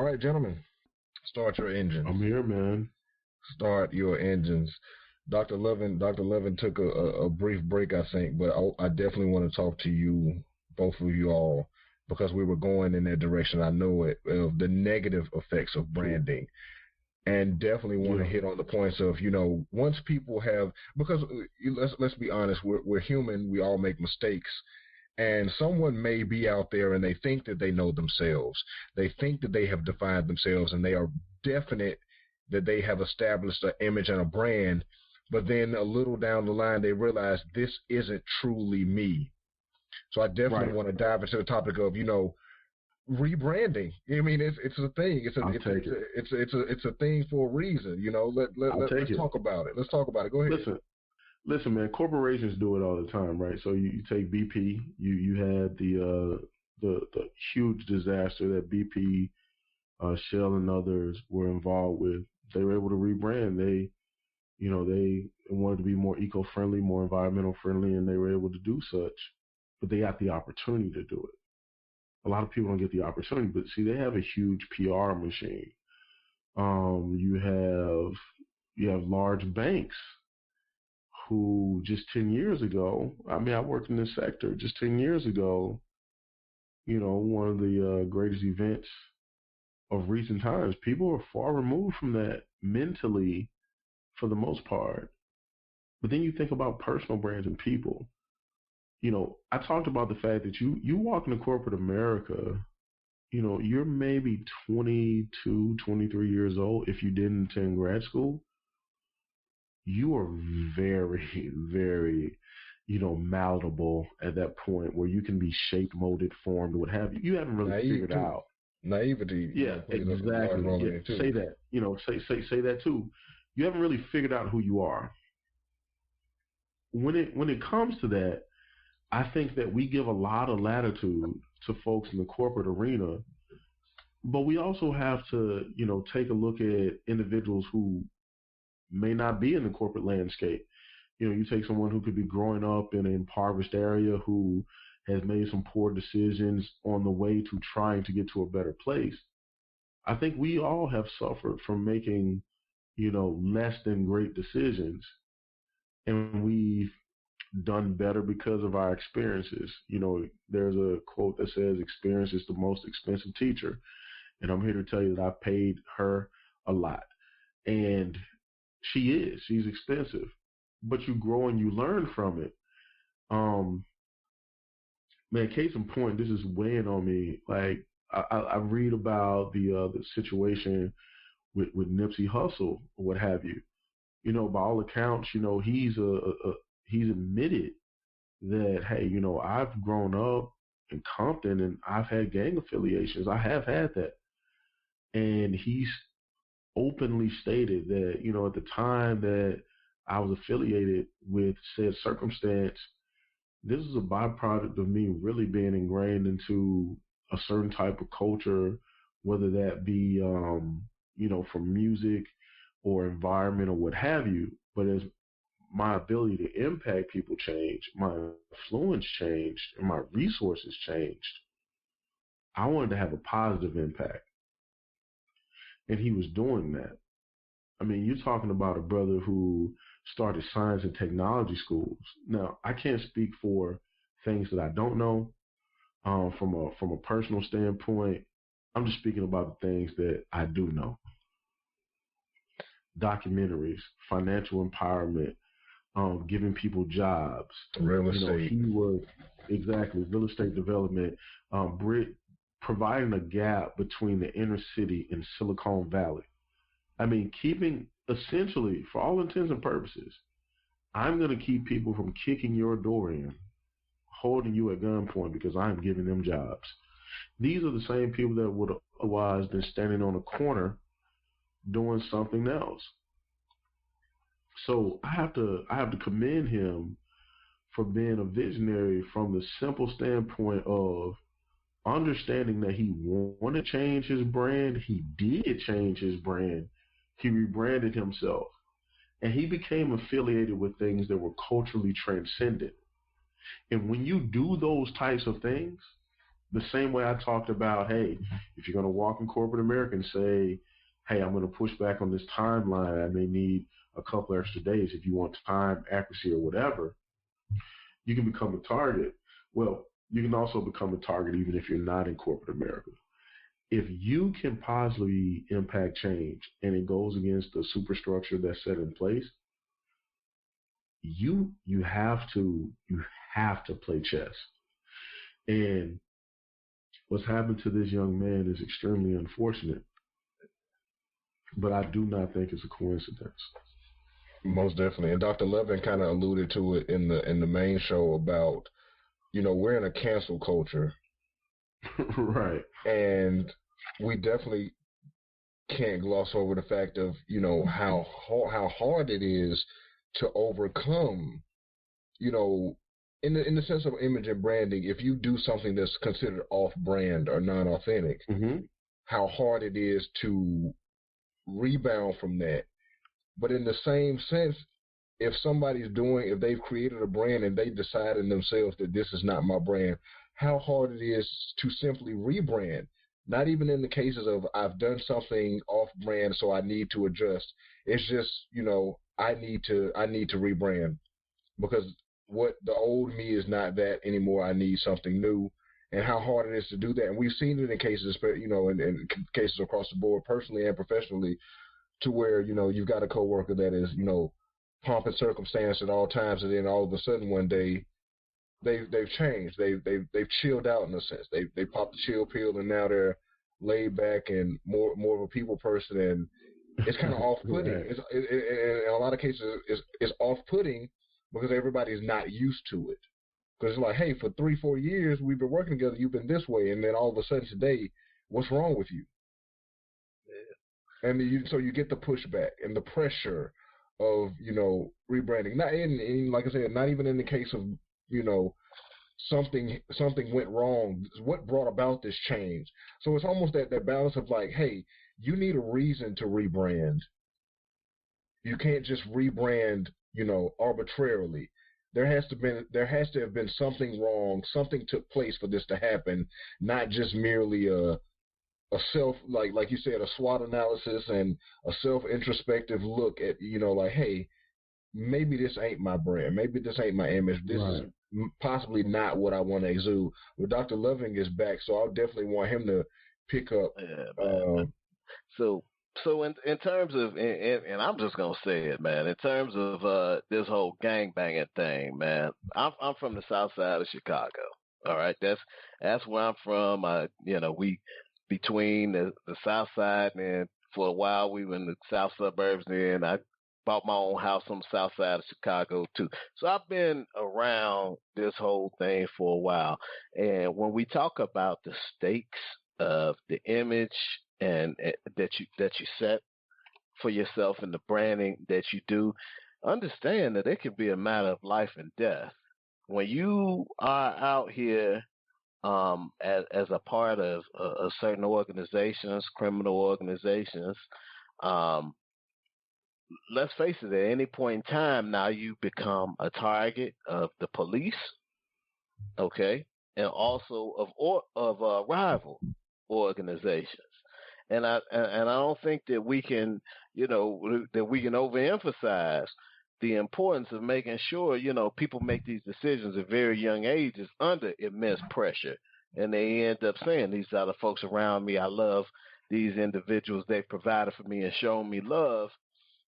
right, gentlemen, start your engines. I'm here, man. Start your engines. Dr. Levin took a brief break, I think, but I definitely want to talk to you, both of you all, because we were going in that direction. I know it, of the negative effects of branding. And definitely want to hit on the points of, once people have, because let's be honest, we're human, we all make mistakes. And someone may be out there and they think that they know themselves. They think that they have defined themselves and they are definite that they have established an image and a brand. But then a little down the line, they realize this isn't truly me. So I definitely want to dive into the topic of, rebranding. I mean, it's a thing. It's a thing for a reason. Let's talk about it. Let's talk about it. Go ahead. Listen, man. Corporations do it all the time, right? So you take BP. You had the huge disaster that BP, Shell, and others were involved with. They were able to rebrand. They wanted to be more eco-friendly, more environmental friendly, and they were able to do such. But they got the opportunity to do it. A lot of people don't get the opportunity, but see, they have a huge PR machine. You have large banks who just 10 years ago, I worked in this sector, just 10 years ago, one of the greatest events of recent times, people are far removed from that mentally for the most part. But then you think about personal brands and people. I talked about the fact that you walk into corporate America, you're maybe 22, 23 years old if you didn't attend grad school. You are very, very, malleable at that point where you can be shaped, molded, formed, what have you. You haven't really figured out. Naivety. Yeah, exactly. Yeah, say that. Say that too. You haven't really figured out who you are. When it comes to that, I think that we give a lot of latitude to folks in the corporate arena, but we also have to, take a look at individuals who may not be in the corporate landscape. You take someone who could be growing up in an impoverished area who has made some poor decisions on the way to trying to get to a better place. I think we all have suffered from making, less than great decisions, and we've done better because of our experiences. There's a quote that says experience is the most expensive teacher. And I'm here to tell you that I paid her a lot. And she's expensive, but you grow and you learn from it. Man, case in point, this is weighing on me. Like I read about the situation with Nipsey Hussle or what have you. By all accounts, he's admitted that, hey, I've grown up in Compton and I've had gang affiliations. I have had that. And he's openly stated that, at the time that I was affiliated with said circumstance, this is a byproduct of me really being ingrained into a certain type of culture, whether that be, from music or environment or what have you. But as my ability to impact people changed, my influence changed, and my resources changed, I wanted to have a positive impact. And he was doing that. I mean, you're talking about a brother who started science and technology schools. Now, I can't speak for things that I don't know. From a personal standpoint, I'm just speaking about the things that I do know. Documentaries, financial empowerment, giving people jobs. Real estate. He was real estate development, providing a gap between the inner city and Silicon Valley. I mean, keeping essentially, for all intents and purposes, I'm going to keep people from kicking your door in, holding you at gunpoint because I'm giving them jobs. These are the same people that would have otherwise been standing on a corner doing something else. So I have to commend him for being a visionary from the simple standpoint of understanding that he wanted to change his brand. He did change his brand. He rebranded himself. And he became affiliated with things that were culturally transcendent. And when you do those types of things, The same way I talked about, hey, if you're going to walk in corporate America and say, hey, I'm going to push back on this timeline, I may need a couple extra days if you want time, accuracy, or whatever, you can become a target. Well, you can also become a target even if you're not in corporate America. If you can positively impact change and it goes against the superstructure that's set in place, you have to play chess. And what's happened to this young man is extremely unfortunate, but I do not think it's a coincidence. Most definitely. And Dr. Levin kind of alluded to it in the main show about, we're in a cancel culture. Right. And we definitely can't gloss over the fact of, how hard it is to overcome, in the sense of image and branding. If you do something that's considered off-brand or non-authentic, how hard it is to rebound from that. But in the same sense, if they've created a brand and they decide in themselves that this is not my brand, how hard it is to simply rebrand. Not even in the cases of I've done something off-brand, so I need to adjust. It's just, I need to rebrand because what the old me is not that anymore. I need something new, and how hard it is to do that. And we've seen it in cases, in cases across the board, personally and professionally, to where, you've got a coworker that is, pomp and circumstance at all times, and then all of a sudden one day they've changed. They've chilled out in a sense. They popped the chill pill, and now they're laid back and more of a people person, and it's kind of off-putting. Right. In a lot of cases, it's off-putting because everybody's not used to it. Because it's like, hey, for 3-4 years we've been working together, you've been this way, and then all of a sudden today, what's wrong with you? And so you get the pushback and the pressure of, rebranding. Not in like I said, not even in the case of, something went wrong. What brought about this change? So it's almost that balance of like, hey, you need a reason to rebrand. You can't just rebrand, arbitrarily. There has to have been something wrong. Something took place for this to happen, not just merely a self, like you said, a SWOT analysis and a self-introspective look at, like, hey, maybe this ain't my brand. Maybe this ain't my image. This is possibly not what I want to exude. But Dr. Loving is back, so I definitely want him to pick up. Yeah, So in terms of, and I'm just gonna say it, man. In terms of this whole gang banging thing, man, I'm from the South Side of Chicago. All right, that's where I'm from. We between the South Side, and for a while we were in the South suburbs. And I bought my own house on the South Side of Chicago too. So I've been around this whole thing for a while. And when we talk about the stakes of the image and that you set for yourself and the branding that you do, understand that it can be a matter of life and death. When you are out here as a part of certain organizations, criminal organizations, let's face it, at any point in time now you become a target of the police, okay, and also of rival organizations. And I don't think that we can overemphasize the importance of making sure people make these decisions at very young ages under immense pressure, and they end up saying, these are the folks around me. I love these individuals. They've provided for me and shown me love,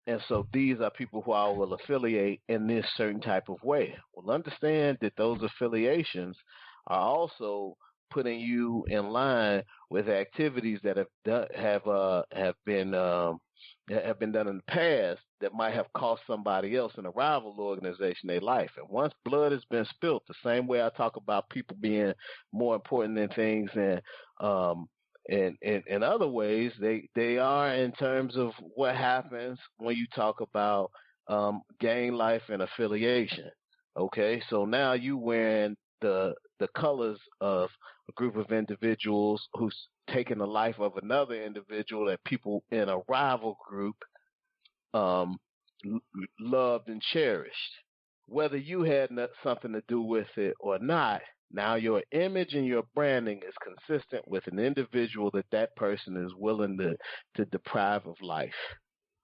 and so these are people who I will affiliate in this certain type of way. Well, understand that those affiliations are also putting you in line with activities that have been done in the past that might have cost somebody else in a rival organization their life. And once blood has been spilt, the same way I talk about people being more important than things, and in other ways, they are in terms of what happens when you talk about gang life and affiliation. Okay, so now you wearing the colors of a group of individuals who's taken the life of another individual that people in a rival group loved and cherished. Whether you had something to do with it or not, Now your image and your branding is consistent with an individual that person is willing to deprive of life.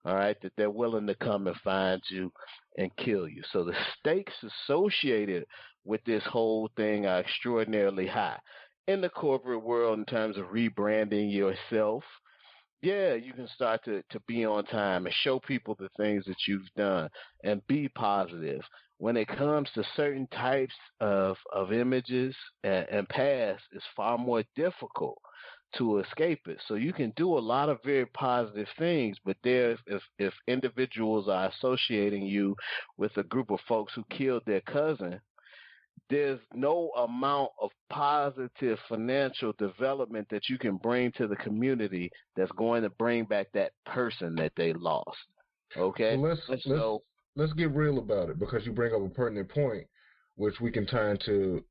All right, that they're willing to come and find you and kill you. So the stakes associated with this whole thing are extraordinarily high. In the corporate world, in terms of rebranding yourself, yeah, you can start to be on time and show people the things that you've done and be positive. When it comes to certain types of images and past, it's far more difficult to escape it. So you can do a lot of very positive things, but there, if individuals are associating you with a group of folks who killed their cousin, there's no amount of positive financial development that you can bring to the community that's going to bring back that person that they lost. Okay, Well, so let's get real about it, because you bring up a pertinent point, which we can tie into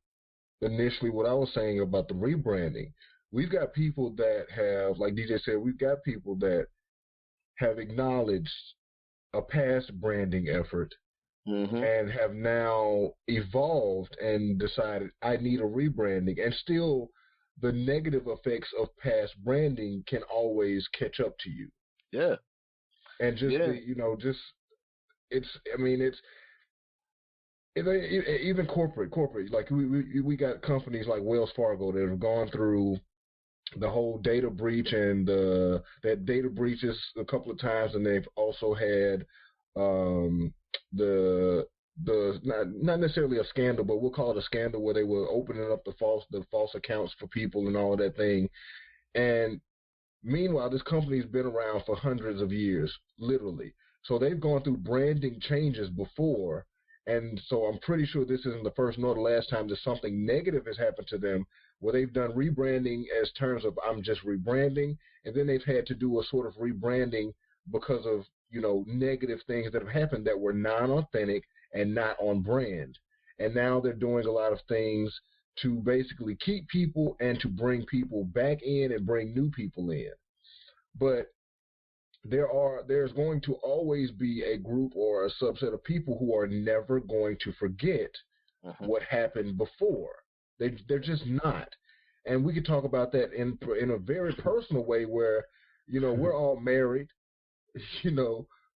initially what I was saying about the rebranding. We've got people that have, like DJ said, we've got people that have acknowledged a past branding effort and have now evolved and decided I need a rebranding, and still the negative effects of past branding can always catch up to you. Yeah. And just Yeah. just it's, I mean, it's even corporate, like we got companies like Wells Fargo that have gone through the whole data breach and that data breaches a couple of times, and they've also had the not necessarily a scandal, but we'll call it a scandal, where they were opening up the false accounts for people and all of that thing. And meanwhile, this company's been around for hundreds of years, literally. So they've gone through branding changes before, and so I'm pretty sure this isn't the first nor the last time that something negative has happened to them, where they've done rebranding as terms of I'm just rebranding, and then they've had to do a sort of rebranding because of negative things that have happened that were non-authentic and not on brand. And now they're doing a lot of things to basically keep people and to bring people back in and bring new people in. But there's going to always be a group or a subset of people who are never going to forget what happened before. They're just not. And we could talk about that in a very personal way, where we're all married,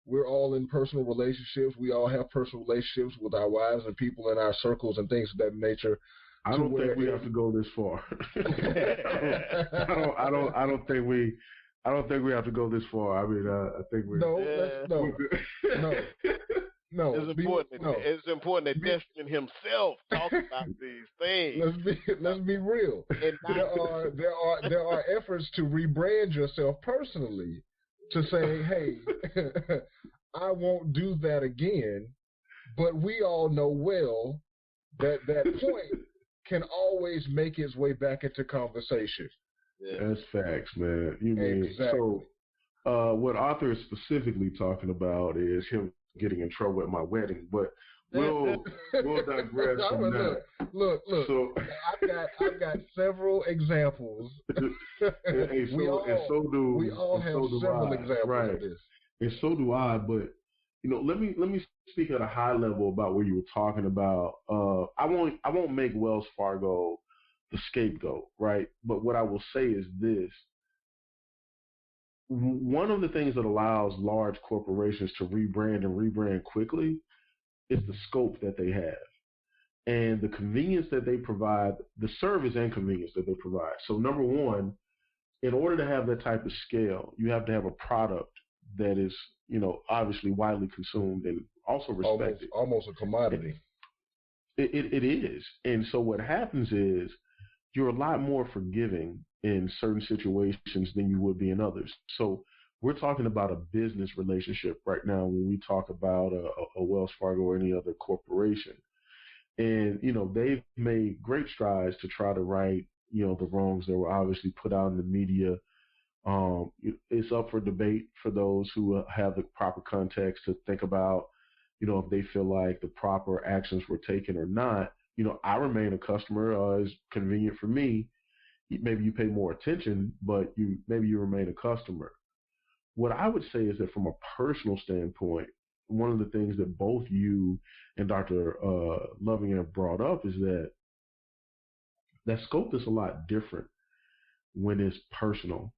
we're all in personal relationships. We all have personal relationships with our wives and people in our circles and things of that nature. I don't think we have to go this far. I don't think we have to go this far. I mean, I think we. No. It's important that Destin himself talk about these things. Let's be real. There are efforts to rebrand yourself personally, to say, hey, I won't do that again. But we all know well that point can always make its way back into conversation. Yeah. That's facts, man. You mean exactly. So what Arthur is specifically talking about is him getting in trouble at my wedding, but we'll digress from that. Look. So I've got several examples. We all have several examples of this. And so do I, but let me speak at a high level about what you were talking about. I won't make Wells Fargo the scapegoat, right? But what I will say is this. One of the things that allows large corporations to rebrand quickly is the scope that they have and the convenience that they provide, the service and convenience that they provide. So number one, in order to have that type of scale, you have to have a product that is, obviously widely consumed and also respected. Almost a commodity. It is. And so what happens is you're a lot more forgiving in certain situations than you would be in others. So we're talking about a business relationship right now when we talk about a Wells Fargo or any other corporation. And, they've made great strides to try to right, the wrongs that were obviously put out in the media. It's up for debate for those who have the proper context to think about, if they feel like the proper actions were taken or not. I remain a customer. It's convenient for me. Maybe you pay more attention, but maybe you remain a customer. What I would say is that from a personal standpoint, one of the things that both you and Dr. Loving have brought up is that that scope is a lot different when it's personal.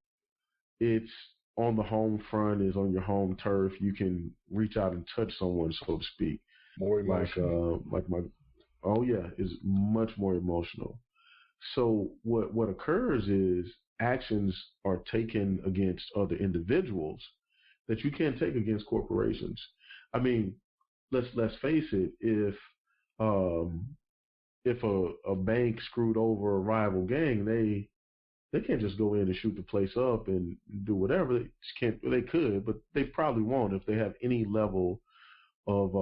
It's on the home front, is on your home turf. You can reach out and touch someone, so to speak. More emotional. Like my, oh yeah, is much more emotional. So what occurs is actions are taken against other individuals that you can't take against corporations. I mean, let's face it. Um, if a bank screwed over a rival gang, they can't just go in and shoot the place up and do whatever. They just can't. They could, but they probably won't if they have any level of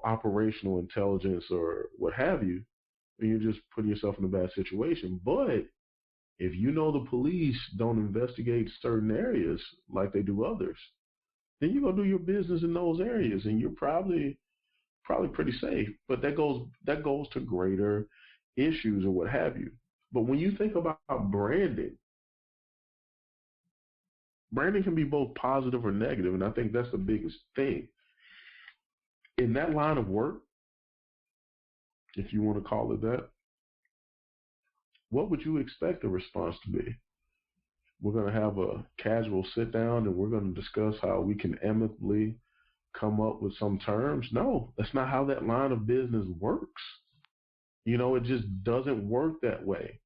operational intelligence or what have you. And you're just putting yourself in a bad situation. But if you know the police don't investigate certain areas like they do others, then you're gonna do your business in those areas, and you're probably pretty safe. But that goes to greater issues or what have you. But when you think about branding can be both positive or negative, and I think that's the biggest thing in that line of work, if you want to call it that. What would you expect the response to be? We're going to have a casual sit down and we're going to discuss how we can amicably come up with some terms. No, that's not how that line of business works. It just doesn't work that way.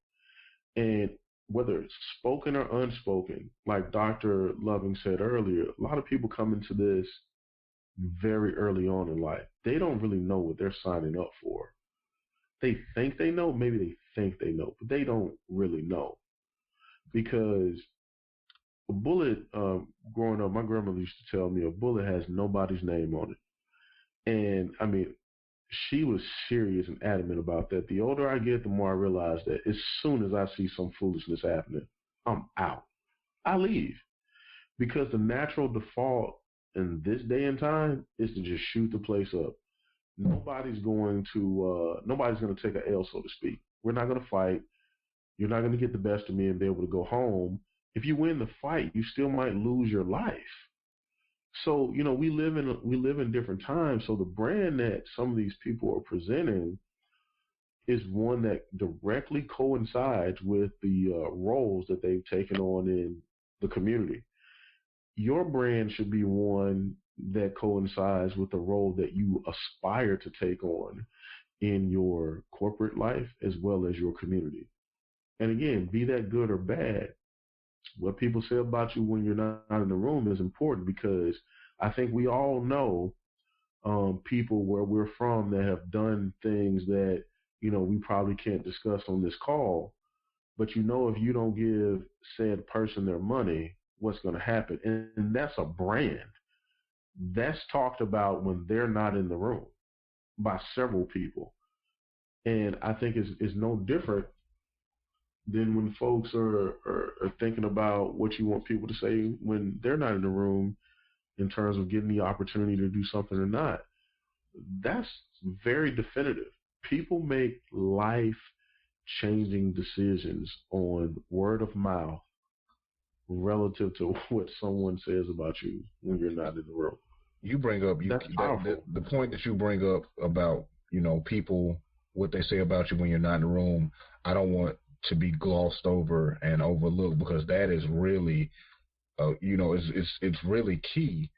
And whether it's spoken or unspoken, like Dr. Loving said earlier, a lot of people come into this very early on in life. They don't really know what they're signing up for. They think they know, maybe they think they know, but they don't really know. Because a bullet, growing up, my grandmother used to tell me a bullet has nobody's name on it. And I mean, she was serious and adamant about that. The older I get, the more I realize that as soon as I see some foolishness happening, I'm out. I leave. Because the natural default in this day and time is to just shoot the place up. Nobody's going to take an L, so to speak. We're not going to fight. You're not going to get the best of me and be able to go home. If you win the fight, you still might lose your life. So, we live in different times. So the brand that some of these people are presenting is one that directly coincides with the roles that they've taken on in the community. Your brand should be one that coincides with the role that you aspire to take on in your corporate life as well as your community. And again, be that good or bad, what people say about you when you're not in the room is important, because I think we all know people where we're from that have done things that, we probably can't discuss on this call. But if you don't give said person their money, what's going to happen? And that's a brand. That's talked about when they're not in the room by several people. And I think it's no different than when folks are thinking about what you want people to say when they're not in the room in terms of getting the opportunity to do something or not. That's very definitive. People make life-changing decisions on word of mouth relative to what someone says about you when you're not in the room. You bring up the point that you bring up about people, what they say about you when you're not in the room. I don't want to be glossed over and overlooked, because that is really it's really key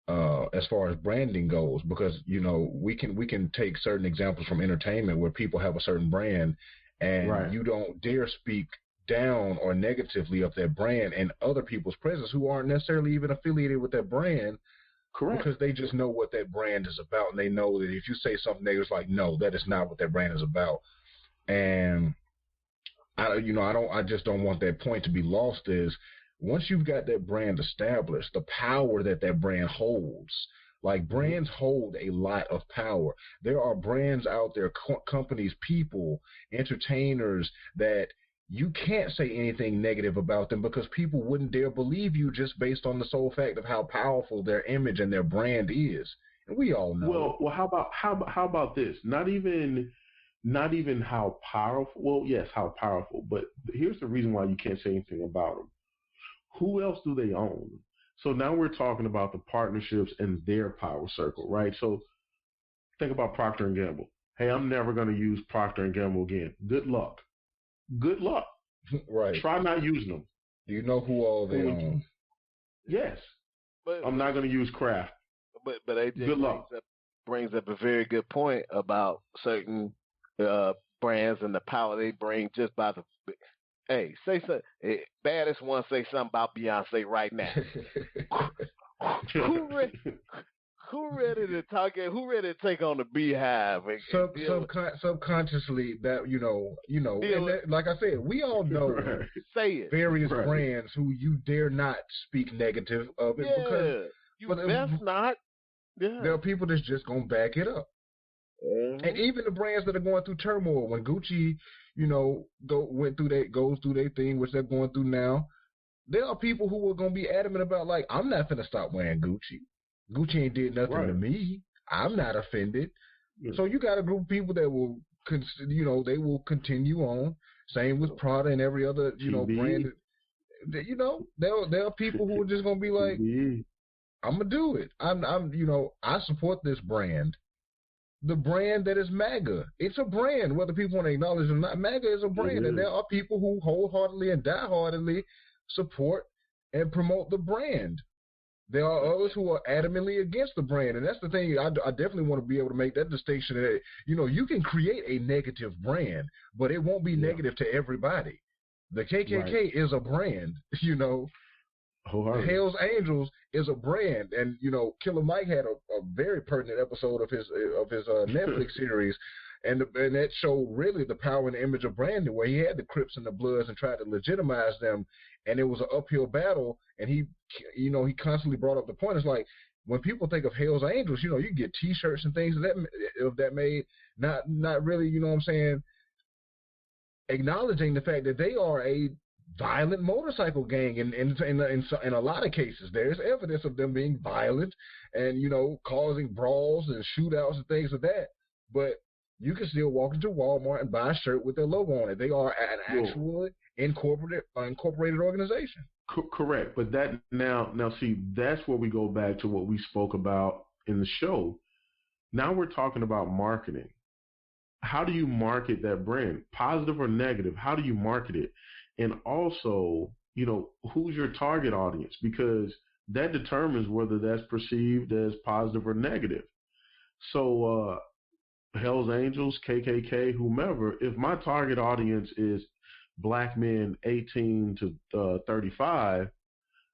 as far as branding goes, because we can take certain examples from entertainment where people have a certain brand, and right, you don't dare speak down or negatively of that brand in other people's presence who aren't necessarily even affiliated with that brand. Correct. Because they just know what that brand is about, and they know that if you say something negative, it's like, no, that is not what that brand is about. And I just don't want that point to be lost. Is once you've got that brand established, the power that brand holds. Like, brands hold a lot of power. There are brands out there, companies, people, entertainers, that you can't say anything negative about them because people wouldn't dare believe you just based on the sole fact of how powerful their image and their brand is. And we all know. Well, how about this? Not even how powerful. Well, yes, how powerful. But here's the reason why you can't say anything about them. Who else do they own? So now we're talking about the partnerships and their power circle, right? So think about Procter & Gamble. hey, I'm never going to use Procter and Gamble again. Good luck. Good luck. Right. Try not using them. You know who all they own. Yes. I'm not going to use Kraft. But AJ good luck. Brings up a very good point about certain brands and the power they bring just by the. Hey, say something. Hey, baddest one, say something about Beyonce right now. Who ready to talk? Who ready to take on the Beehive? Subconsciously, that and that, like I said, we all know right. Say it. various brands who you dare not speak negative of it because you best not. Yeah. There are people that's just gonna back it up. Mm-hmm. And even the brands that are going through turmoil, when Gucci, goes through their thing, which they're going through now, there are people who are gonna be adamant about, like, I'm not gonna stop wearing Gucci. Gucci ain't did nothing to me. I'm not offended. Yeah. So you got a group of people that will, they will continue on. Same with Prada and every other, brand. There are people who are just gonna be like, I'm gonna do it. I support this brand. The brand that is MAGA. It's a brand, whether people want to acknowledge it or not. MAGA is a brand, and there are people who wholeheartedly and dieheartedly support and promote the brand. There are others who are adamantly against the brand, and that's the thing. I definitely want to be able to make that distinction that, you can create a negative brand, but it won't be negative to everybody. The KKK is a brand, The Hells Angels is a brand, and Killer Mike had a very pertinent episode of his Netflix series, and that showed really the power and the image of branding, where he had the Crips and the Bloods and tried to legitimize them, and it was an uphill battle. And he constantly brought up the point. It's like, when people think of Hells Angels, you get T-shirts and things of that made, not really, acknowledging the fact that they are a violent motorcycle gang. In a lot of cases, there's evidence of them being violent and causing brawls and shootouts and things of that. But you can still walk into Walmart and buy a shirt with their logo on it. They are an actual incorporated organization. Correct, but that now see, that's where we go back to what we spoke about in the show. Now we're talking about marketing. How do you market that brand, positive or negative? How do you market it? And also, who's your target audience? Because that determines whether that's perceived as positive or negative. So, Hells Angels, KKK, whomever, if my target audience is black men 18 to 35,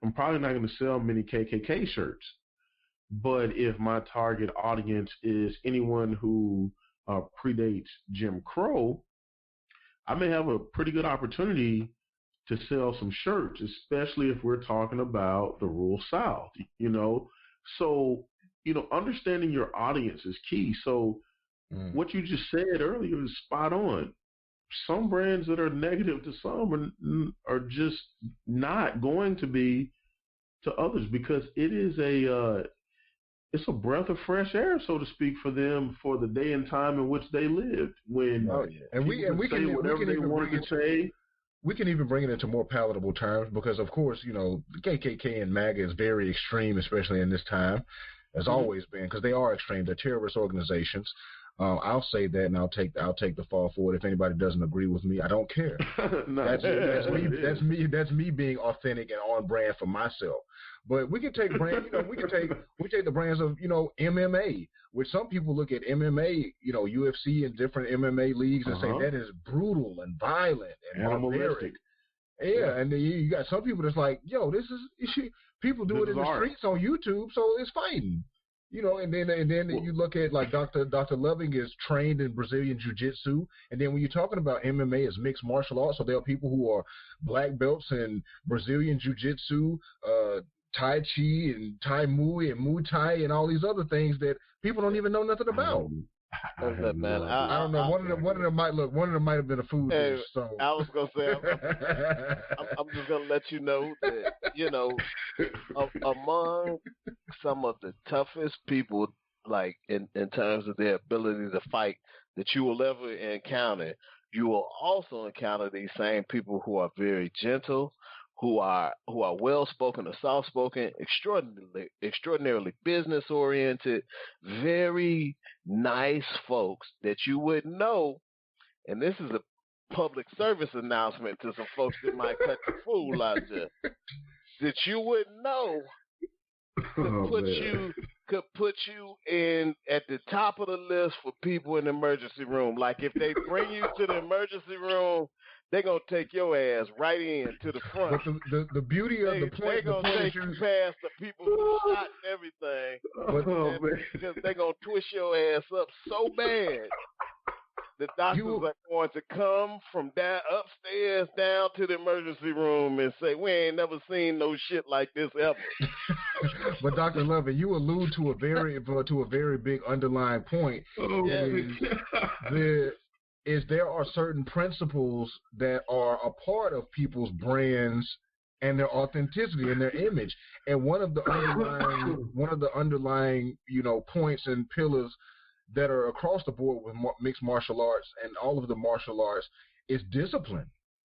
I'm probably not going to sell many KKK shirts. But if my target audience is anyone who predates Jim Crow, I may have a pretty good opportunity to sell some shirts, especially if we're talking about the rural South, So, understanding your audience is key. So what you just said earlier is spot on. Some brands that are negative to some are just not going to be to others, because it is it's a breath of fresh air, so to speak, for them, for the day and time in which they lived. When we can even bring it into more palatable terms, because of course, the KKK and MAGA is very extreme, especially in this time, as always been, because they are extreme. They're terrorist organizations. I'll say that, and I'll take the fall for it. If anybody doesn't agree with me, I don't care. That's me being authentic and on brand for myself. But we can take brands, we take the brands of, MMA, which some people look at MMA, UFC and different MMA leagues and say that is brutal and violent and barbaric. Yeah, and then you got some people that's like, this is people do it in the streets on YouTube, so it's fighting. And then you look at, like, Dr. Loving is trained in Brazilian Jiu-Jitsu, and then when you're talking about MMA as mixed martial arts, so there are people who are black belts in Brazilian Jiu-Jitsu, Tai Chi and Tai Mui and Muay Thai and all these other things that people don't even know nothing about. I don't know. One of them might have been a food dish. So I was gonna say, I'm just gonna let you know that among some of the toughest people, like in terms of their ability to fight, that you will ever encounter, you will also encounter these same people who are very gentle, who are well spoken or soft spoken, extraordinarily business oriented, very nice folks that you would know. And this is a public service announcement to some folks that might cut the fool out there. That you would know could put you in at the top of the list for people in the emergency room. Like if they bring you to the emergency room, they're gonna take your ass right in to the front. But the beauty of the point, they're gonna take you past the people who shot and everything. Because they're gonna twist your ass up so bad. The doctors are going to come from down upstairs down to the emergency room and say, "We ain't never seen no shit like this ever." But Dr. Lovett, you allude to a very big underlying point. There are certain principles that are a part of people's brands and their authenticity and their image. And one of the underlying points and pillars that are across the board with mixed martial arts and all of the martial arts is discipline.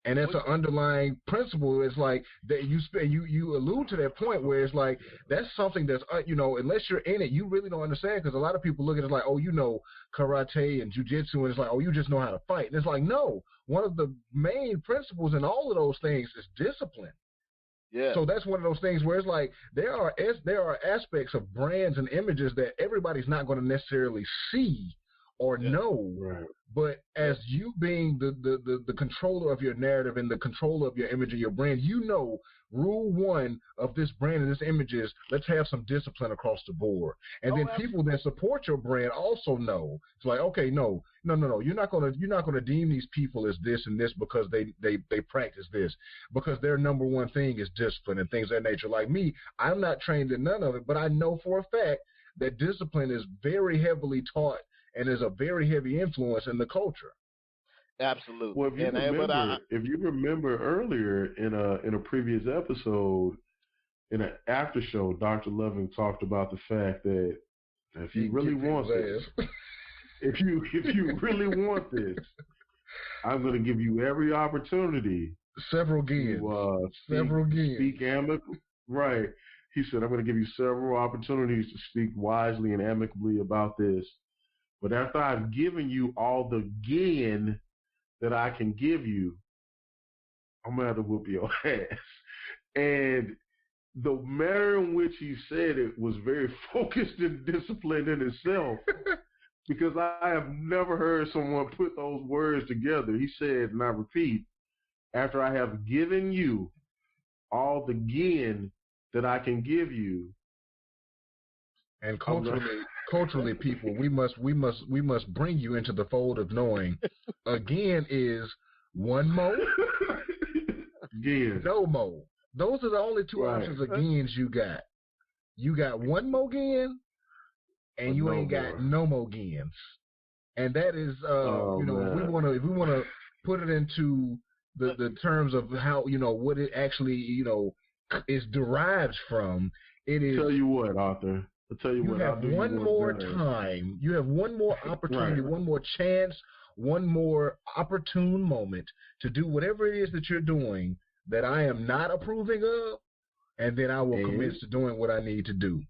And that's an underlying principle. It's like that you allude to that point where it's like that's something that's unless you're in it, you really don't understand, because a lot of people look at it like, oh, karate and jiu-jitsu, and it's like, oh, you just know how to fight. And it's like, no, one of the main principles in all of those things is discipline. Yeah. So that's one of those things where it's like there are aspects of brands and images that everybody's not going to necessarily see or know. Right. But as you being the controller of your narrative and the controller of your image and your brand, rule one of this brand and this image is let's have some discipline across the board. And then people that support your brand also know. It's like, okay, no. You're not gonna deem these people as this and this because they practice this, because their number one thing is discipline and things of that nature. Like me, I'm not trained in none of it, but I know for a fact that discipline is very heavily taught and is a very heavy influence in the culture. Absolutely. Well, if you remember earlier in a previous episode, in an after show, Dr. Loving talked about the fact that if you really want this, if you really want this, I'm going to give you every opportunity. Several games. Speak amicably. Right. He said, I'm going to give you several opportunities to speak wisely and amicably about this. But after I've given you all the gain that I can give you, I'm going to have to whoop your ass. And the manner in which he said it was very focused and disciplined in itself, because I have never heard someone put those words together. He said, and I repeat, after I have given you all the gain that I can give you. And culturally, people, we must bring you into the fold of knowing. Again, is one more, again, no more. Those are the only two options of gains you got. You got one more gain, and you ain't got no more gains. And that is, if we wanna put it into the terms of how what it actually is derived from. It is. Tell you what, Arthur. You have one more time. You have one more opportunity, one more chance, one more opportune moment to do whatever it is that you're doing that I am not approving of, and then I will commit to doing what I need to do.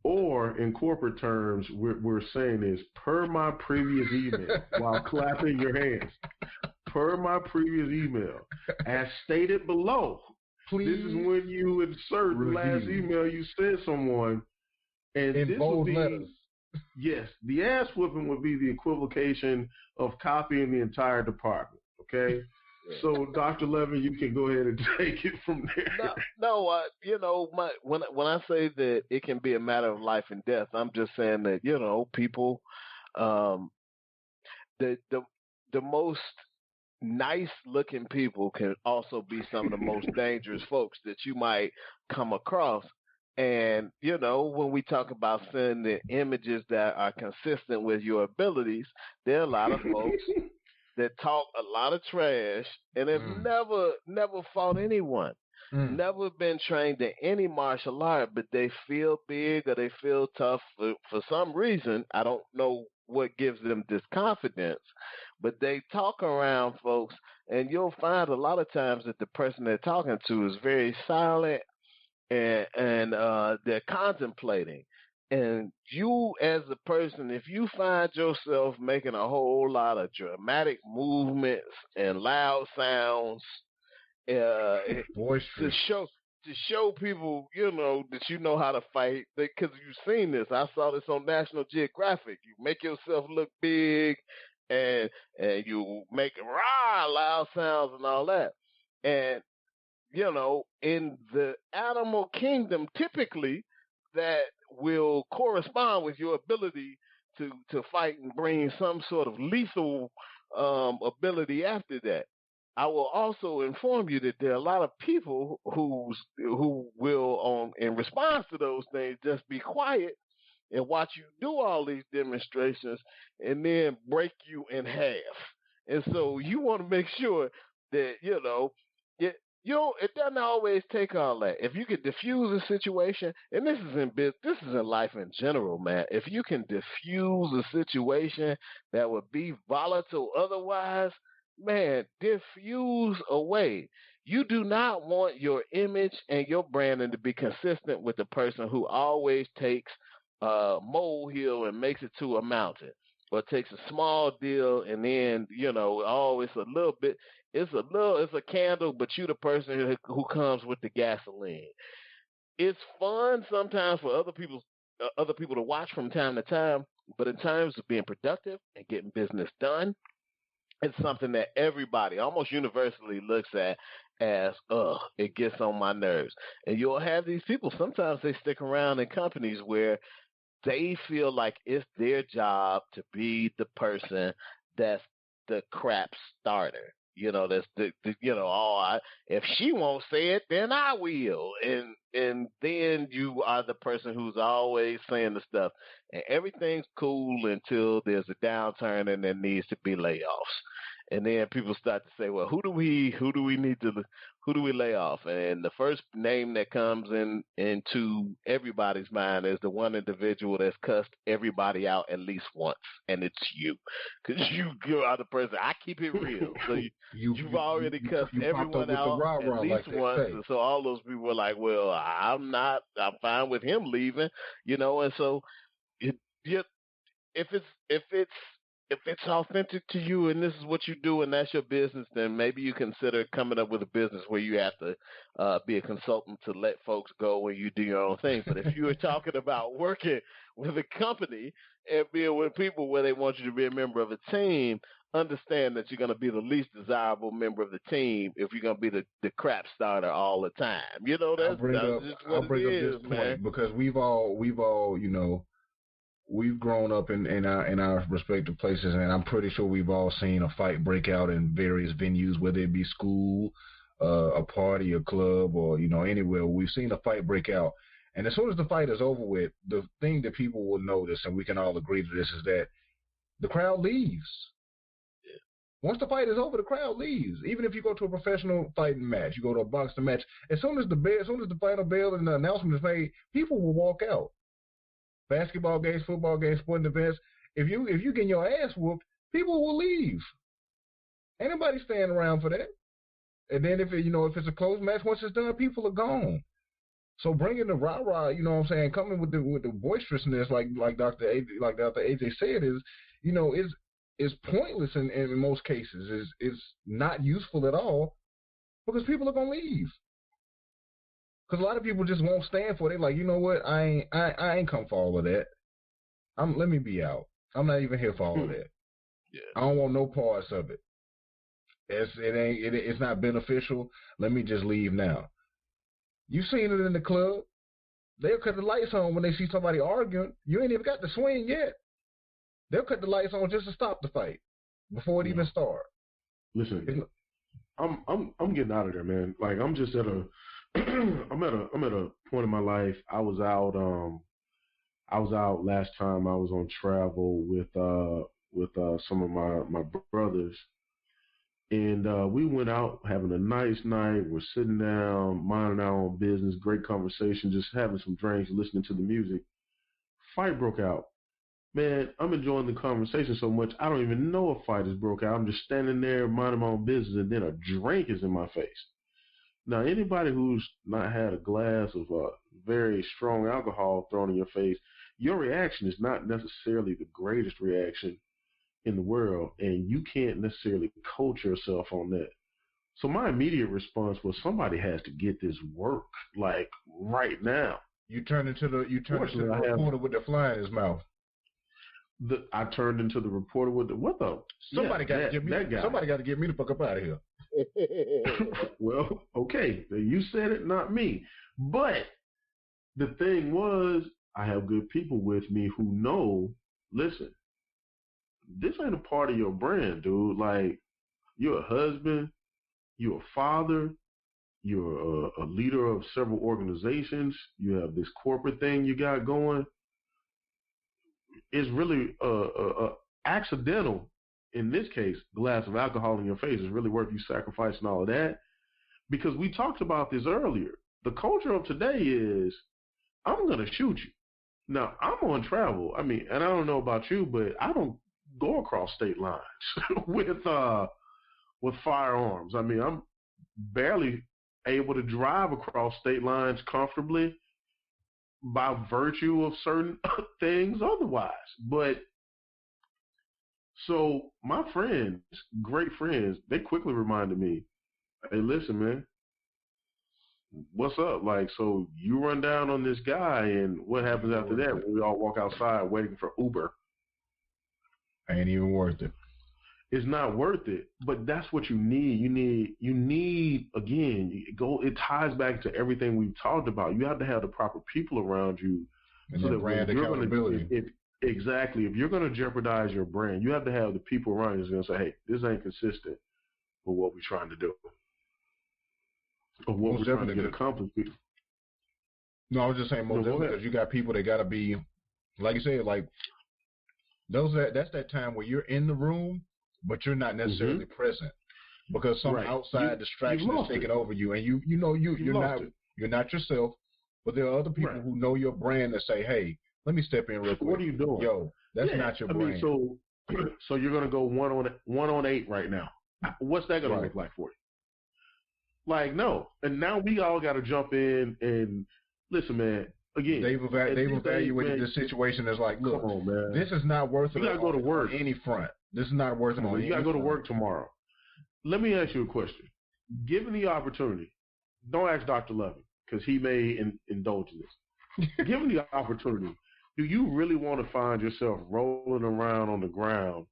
Or in corporate terms, we're saying is per my previous email while clapping your hands. Per my previous email, as stated below. Please. This is when you insert the last email you sent someone. And in this bold would be, letters. Yes, the ass whooping would be the equivocation of copying the entire department. Okay, so Dr. Levin, you can go ahead and take it from there. When I say that it can be a matter of life and death, I'm just saying that people, the most nice looking people can also be some of the most dangerous folks that you might come across. And, when we talk about sending images that are consistent with your abilities, there are a lot of folks that talk a lot of trash and have never fought anyone, never been trained in any martial art, but they feel big or they feel tough for some reason. I don't know what gives them this confidence, but they talk around folks and you'll find a lot of times that the person they're talking to is very silent, and they're contemplating. And you, as a person, if you find yourself making a whole lot of dramatic movements and loud sounds, uh, to Boisterous. show people, that you know how to fight, because you've seen this. I saw this on National Geographic. You make yourself look big, and you make rah loud sounds and all that, and in the animal kingdom, typically that will correspond with your ability to fight and bring some sort of lethal ability after that. I will also inform you that there are a lot of people who will, in response to those things, just be quiet and watch you do all these demonstrations and then break you in half. And so you want to make sure that, it, it doesn't always take all that. If you can diffuse a situation, and this is in business, this is in life in general, man. If you can diffuse a situation that would be volatile otherwise, man, diffuse away. You do not want your image and your branding to be consistent with the person who always takes a molehill and makes it to a mountain, or takes a small deal and then, oh, it's a little bit, it's a candle, but you the person who comes with the gasoline. It's fun sometimes for other people to watch from time to time, but in terms of being productive and getting business done, it's something that everybody almost universally looks at as, ugh, it gets on my nerves. And you'll have these people, sometimes they stick around in companies where they feel like it's their job to be the person that's the crap starter. That's if she won't say it, then I will. And then you are the person who's always saying the stuff. And everything's cool until there's a downturn and there needs to be layoffs. And then people start to say, well, who do we lay off? And the first name that comes into everybody's mind is the one individual that's cussed everybody out at least once, and it's you, because you are the person. I keep it real, so you've already cussed everyone out at least once, and so all those people were like, well, I'm fine with him leaving, and so it, if it's authentic to you and this is what you do and that's your business, then maybe you consider coming up with a business where you have to be a consultant to let folks go when you do your own thing. But if you are talking about working with a company and being with people where they want you to be a member of a team, understand that you're going to be the least desirable member of the team if you're going to be the crap starter all the time. That's just what it is, man. Because we've all we've grown up in our respective places, and I'm pretty sure we've all seen a fight break out in various venues, whether it be school, a party, a club, or anywhere. We've seen a fight break out, and as soon as the fight is over with, the thing that people will notice, and we can all agree to this, is that the crowd leaves. Once the fight is over, the crowd leaves. Even if you go to a professional fighting match, you go to a boxing match, as soon as the final bell and the announcement is made, people will walk out. Basketball games, football games, sporting events. If you get your ass whooped, people will leave. Ain't nobody staying around for that. And then if it's a close match, once it's done, people are gone. So bringing the rah rah, coming with the boisterousness, like Dr. AJ said, is pointless in most cases. Is not useful at all, because people are gonna leave. Because a lot of people just won't stand for it. They're like, you know what? I ain't come for all of that. Let me be out. I'm not even here for all of that. Yeah. I don't want no parts of it. It's not beneficial. Let me just leave now. You've seen it in the club. They'll cut the lights on when they see somebody arguing. You ain't even got the swing yet. They'll cut the lights on just to stop the fight before it even starts. Listen, I'm getting out of there, man. Like, I'm just at a I'm at a point in my life. I was out last time. I was on travel with some of my brothers, and we went out having a nice night. We're sitting down, minding our own business, great conversation, just having some drinks, listening to the music. Fight broke out. Man, I'm enjoying the conversation so much, I don't even know a fight has broke out. I'm just standing there minding my own business, and then a drink is in my face. Now, anybody who's not had a glass of very strong alcohol thrown in your face, your reaction is not necessarily the greatest reaction in the world, and you can't necessarily coach yourself on that. So my immediate response was, somebody has to get this work, like right now. You turned into the reporter with the fly in his mouth. I turned into the reporter with the what the? Somebody got to get me the fuck up out of here. Well, okay, you said it, not me. But the thing was, I have good people with me who know. Listen, this ain't a part of your brand, dude. Like, you're a husband, you're a father, you're a leader of several organizations. You have this corporate thing you got going. It's really accidental. In this case, glass of alcohol in your face is really worth you sacrificing all of that. Because we talked about this earlier. The culture of today is, I'm going to shoot you. Now, I'm on travel. I mean, and I don't know about you, but I don't go across state lines with firearms. I mean, I'm barely able to drive across state lines comfortably by virtue of certain things otherwise. But so my friends, great friends, they quickly reminded me, hey, listen, man, what's up? Like, so you run down on this guy, and what happens after that when we all walk outside waiting for Uber? Ain't even worth it. It's not worth it, but that's what you need. You need again, it ties back to everything we've talked about. You have to have the proper people around you. And so that brand accountability. Exactly. If you're going to jeopardize your brand, you have to have the people around you who's going to say, hey, this ain't consistent with what we're trying to do. Or what most we're trying to get accomplished. No, I was just saying most definitely, because you got people that got to be, like you said, like, that's that time where you're in the room, but you're not necessarily present because some outside distraction is taking over you, and you're not yourself, but there are other people who know your brand that say, hey, let me step in real quick. What are you doing? Yo, that's not your brand. I mean, so you're going to go 1 on 8 right now. What's that going to look like for you? Like, no. And now we all got to jump in and listen, man. Again, they've evaluated the situation as like, look, this is not worth it. You got to go to work on any front. This is not worth it on any front. You got to go to work tomorrow. Let me ask you a question. Given the opportunity, don't ask Dr. Levin because he may indulge in this. Given the opportunity, do you really want to find yourself rolling around on the ground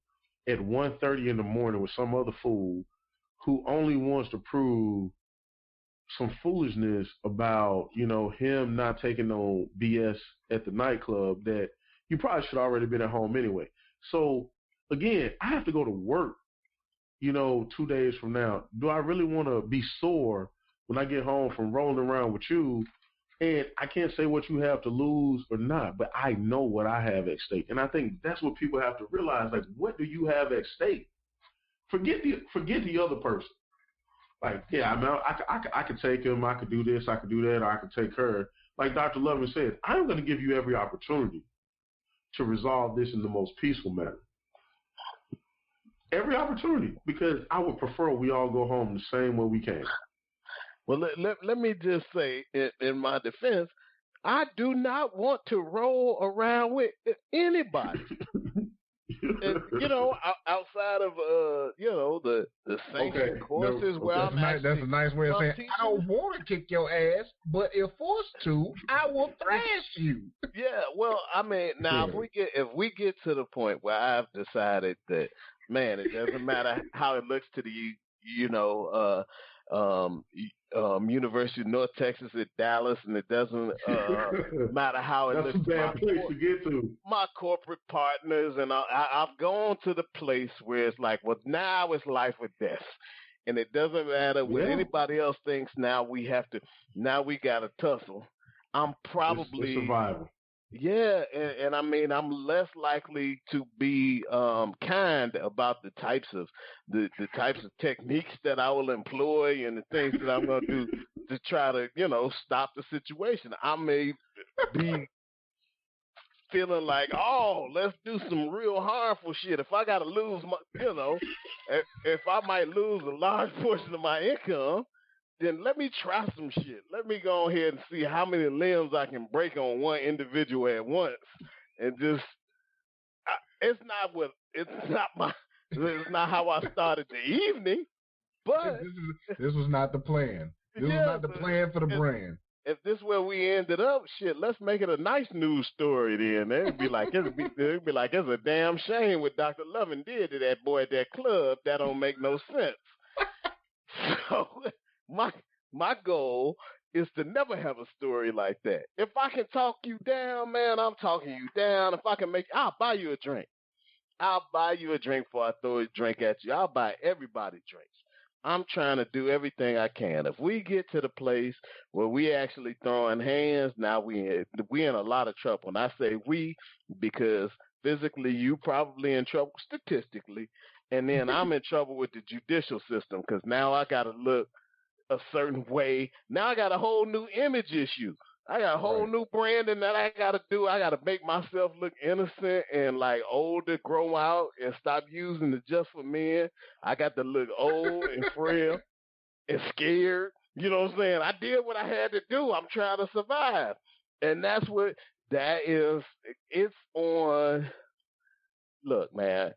at 1:30 in the morning with some other fool who only wants to prove some foolishness about, him not taking no BS at the nightclub that you probably should already been at home anyway? So again, I have to go to work, 2 days from now. Do I really want to be sore when I get home from rolling around with you? And I can't say what you have to lose or not, but I know what I have at stake. And I think that's what people have to realize. Like, what do you have at stake? Forget the other person. Like, yeah, I mean, I could take him, I could do this, I could do that, or I could take her. Like Dr. Lovin said, I'm going to give you every opportunity to resolve this in the most peaceful manner. Every opportunity, because I would prefer we all go home the same way we came. Well, let me just say, in my defense, I do not want to roll around with anybody. And, outside of the sanctioned courses where I'm that's a nice way of saying I don't want to kick your ass, but if forced to, I will thrash you. Yeah, well, I mean, now if we get to the point where I've decided that, man, it doesn't matter how it looks to the University of North Texas at Dallas, and it doesn't matter how it looks. That's a bad place to get to. My corporate partners, and I've gone to the place where it's like, well, now it's life or death, and it doesn't matter what anybody else thinks. Now we got to tussle. I'm probably it's survival. Yeah, and I mean, I'm less likely to be kind about the types of techniques that I will employ and the things that I'm going to do to try to, stop the situation. I may be feeling like, oh, let's do some real harmful shit. If I got to lose my, if I might lose a large portion of my income, then let me try some shit. Let me go ahead and see how many limbs I can break on one individual at once, and just it's not how I started the evening, but this was not the plan. This was not the plan for the brand. If this is where we ended up, shit, let's make it a nice news story then. It'd be like it's a damn shame what Dr. Lovin did to that boy at that club. That don't make no sense. So my goal is to never have a story like that. If I can talk you down, man, I'm talking you down. If I can I'll buy you a drink. I'll buy you a drink before I throw a drink at you. I'll buy everybody drinks. I'm trying to do everything I can. If we get to the place where we actually throwing hands, now we in a lot of trouble. And I say we because physically you probably in trouble statistically, and then I'm in trouble with the judicial system because now I got to look a certain way. Now I got a whole new image issue. I got a whole new branding that I got to do. I got to make myself look innocent and like older, grow out, and stop using the just for men. I got to look old and frail and scared. You know what I'm saying? I did what I had to do. I'm trying to survive. And that's what that is. It's on. Look, man,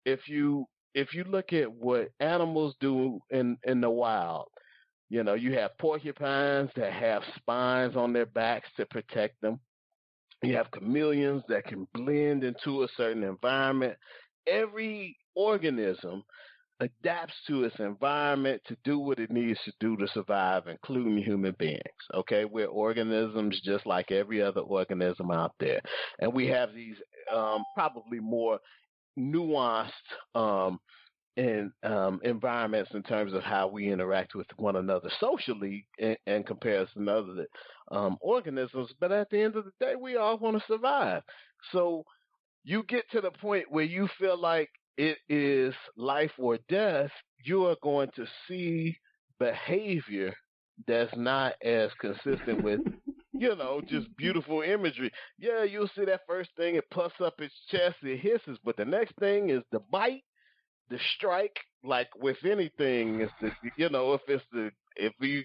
if you look at what animals do in the wild, you have porcupines that have spines on their backs to protect them. You have chameleons that can blend into a certain environment. Every organism adapts to its environment to do what it needs to do to survive, including human beings. Okay, we're organisms just like every other organism out there. And we have these probably more nuanced environments in terms of how we interact with one another socially in comparison to other organisms. But at the end of the day, we all want to survive. So you get to the point where you feel like it is life or death, you are going to see behavior that's not as consistent with just beautiful imagery. Yeah, you'll see that first thing, it puffs up its chest, it hisses, but the next thing is the bite, the strike. Like with anything, it's if you're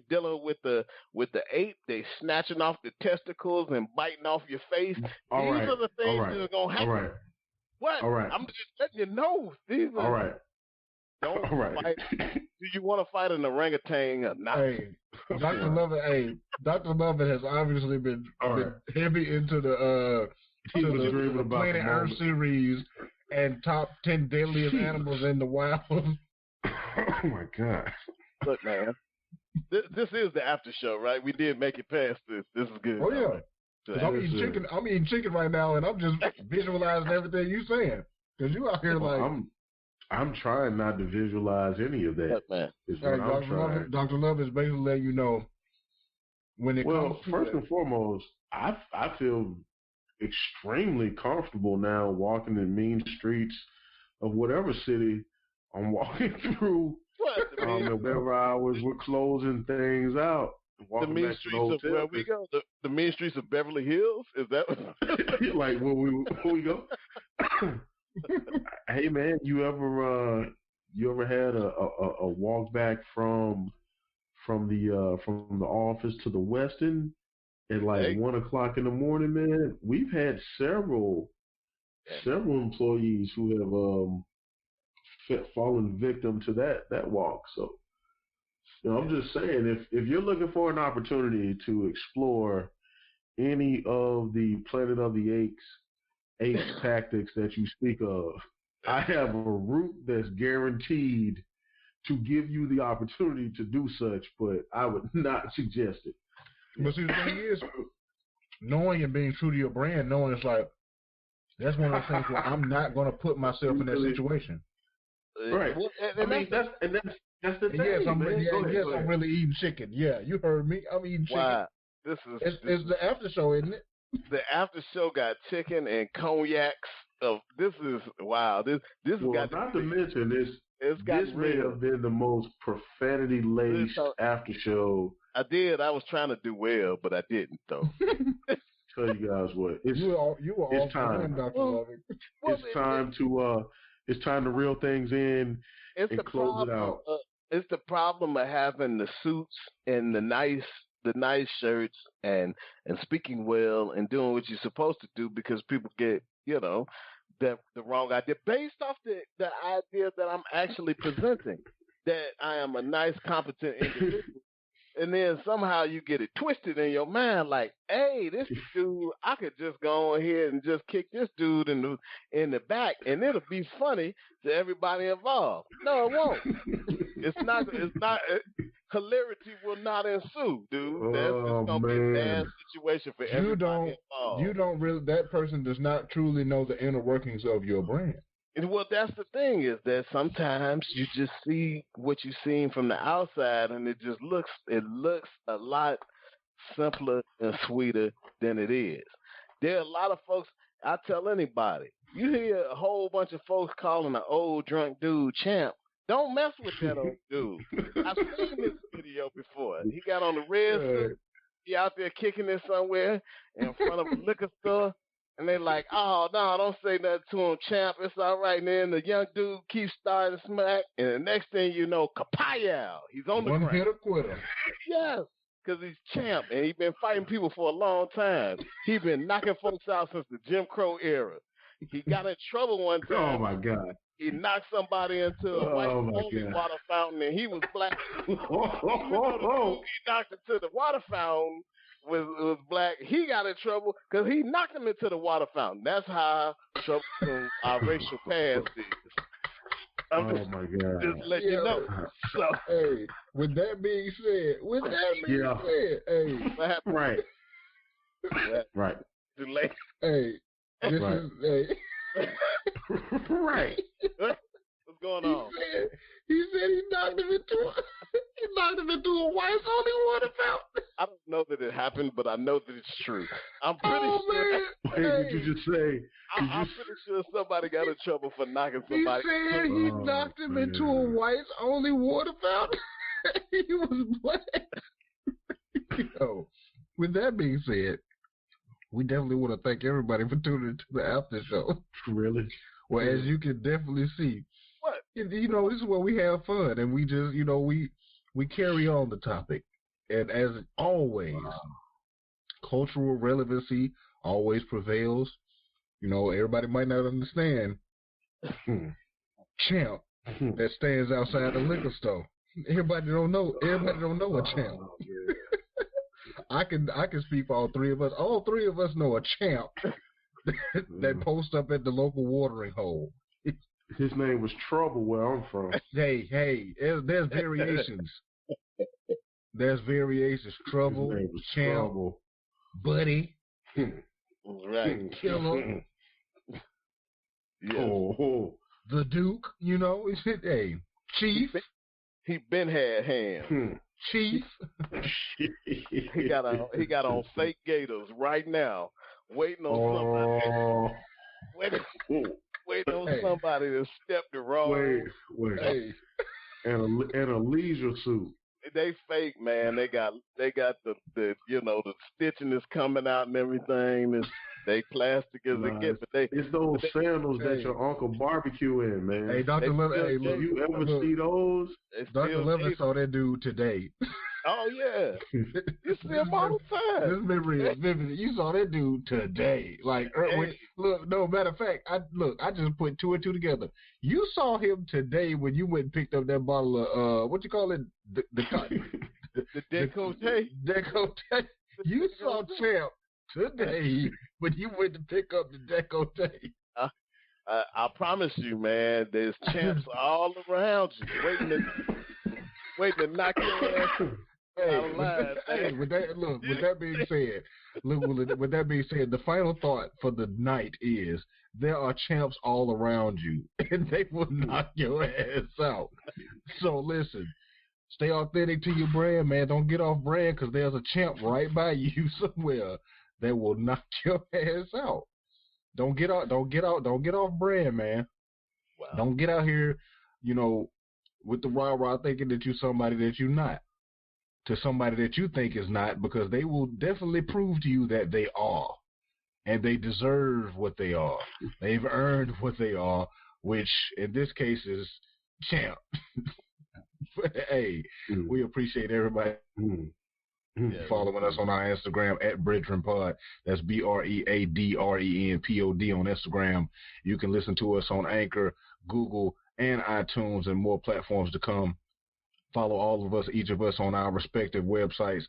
dealing with the ape, they snatching off the testicles and biting off your face. These are the things that are gonna happen. All right. What? All right. I'm just letting you know. These are, all right. Don't all right. fight. Do you want to fight an orangutan or not? Hey, Dr. Lovin. Dr. Lovin has obviously been heavy into the Planet Earth series and top 10 deadliest animals in the wild. Oh my God! Look, man, this is the after show, right? We did make it past this. This is good. Oh yeah. Right. I'm eating chicken right now, and I'm just visualizing everything you're saying. Because you out here like I'm trying not to visualize any of that. Look, man. Dr. Love is basically letting you know when it comes to first and foremost, I feel extremely comfortable now walking in mean streets of whatever city I'm walking through. And wherever I was, we're closing things out. The mean streets of where we go. The mean streets of Beverly Hills. Is that like where we go? Hey man, you ever had a walk back from the office to the Westin at like 1 o'clock in the morning, man? We've had several employees who have fallen victim to that walk. So, I'm just saying, if you're looking for an opportunity to explore any of the Planet of the Apes tactics that you speak of, I have a route that's guaranteed to give you the opportunity to do such, but I would not suggest it. But see, the thing is, knowing and being true to your brand, knowing it's like, that's one of the things where I'm not going to put myself in that situation. Right. That's the thing. Yes, I'm really eating chicken. Yeah, you heard me. I'm eating chicken. Wow. It's the after show, isn't it? The after show got chicken and cognacs. This is wow. This has got not to mention this. This may have been the most profanity laced after show. I was trying to do well, but I didn't though. tell you guys what. You were it's off time. one, Dr. Loving. It's time to reel things in and close it out. It's the problem of having the suits and the nice shirts and speaking well and doing what you're supposed to do, because people get, the wrong idea based off the idea that I'm actually presenting, that I am a nice, competent individual. And then somehow you get it twisted in your mind, like, hey, this dude, I could just go on here and just kick this dude in the back, and it'll be funny to everybody involved. No, it won't. It's not. Hilarity will not ensue, dude. That's just gonna be a bad situation for everybody involved. You don't really. That person does not truly know the inner workings of your brand. Well, that's the thing, is that sometimes you just see what you've seen from the outside, and it looks a lot simpler and sweeter than it is. There are a lot of folks. I tell anybody, you hear a whole bunch of folks calling an old drunk dude champ. Don't mess with that old dude. I've seen this video before. He got on the red suit. He out there kicking it somewhere in front of a liquor store. And they like, oh, no, don't say nothing to him, champ. It's all right. And then the young dude keeps starting to smack. And the next thing you know, kapow! He's on the ground. One hit a quitter. Yes, because he's champ. And he's been fighting people for a long time. He's been knocking folks out since the Jim Crow era. He got in trouble one time. Oh, my God. He knocked somebody into a white only water fountain, and he was black. He knocked into the water fountain was black. He got in trouble because he knocked him into the water fountain. That's how troublesome our racial past is. My God! Just let you know. So, hey, with that being said, hey, what happened? Right. Right. Too late. Hey, this is hey. Right. What's going on? He said he knocked him into a white only water fountain. I don't know that it happened, but I know that it's true. I'm pretty sure. Hey, did you just say? I'm pretty sure somebody got in trouble for knocking somebody. He said he knocked him into a white only water fountain. He was black. Yo, with that being said, we definitely want to thank everybody for tuning into the after show. Really? Well, as you can definitely see, what? This is where we have fun, and we just, we carry on the topic. And as always, cultural relevancy always prevails. Everybody might not understand. Champ that stands outside the liquor store. Everybody don't know a champ. I can speak for all three of us. All three of us know a champ that posts up at the local watering hole. His name was Trouble where I'm from. Hey, there's variations. There's variations. Trouble, champ, Trouble. Buddy, right, Killer, the Duke. Hey, Chief. He been had hands. Chief. he got on fake gators right now, waiting on somebody. Waiting on somebody to step the wrong. Wait. Hey. And a leisure suit. They fake, man. They got the the stitching is coming out and everything. They plastic as it gets, but it's those sandals that your Uncle barbecue in, man. Hey, Dr. Levin, hey, look, you ever see those? Dr. Levin saw that dude today. Oh yeah, you see him all the time. This memory is vivid. You saw that dude today. Like, look, no matter of fact, I just put two and two together. You saw him today when you went and picked up that bottle of what you call it, the decote. Decote. You saw Champ today when you went to pick up the decote. I promise you, man, there's champs all around you, waiting to knock your ass. With that being said, the final thought for the night is there are champs all around you, and they will knock your ass out. So listen, stay authentic to your brand, man. Don't get off brand, because there's a champ right by you somewhere that will knock your ass out. Don't get off brand, man. Wow. Don't get out here, with the rah-rah thinking that you're somebody that you're not, to somebody that you think is not, because they will definitely prove to you that they are. and they deserve what they are. They've earned what they are, which in this case is champ. But hey, we appreciate everybody following us on our Instagram at BREADren Pod. That's BREADRENPOD on Instagram. You can listen to us on Anchor, Google, and iTunes, and more platforms to come. Follow all of us, each of us, on our respective websites: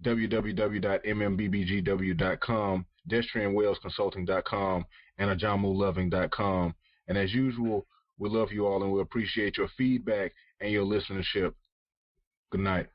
www.mmbbgw.com, DestrianWellsConsulting.com, and ajamuloving.com. And as usual, we love you all and we appreciate your feedback and your listenership. Good night.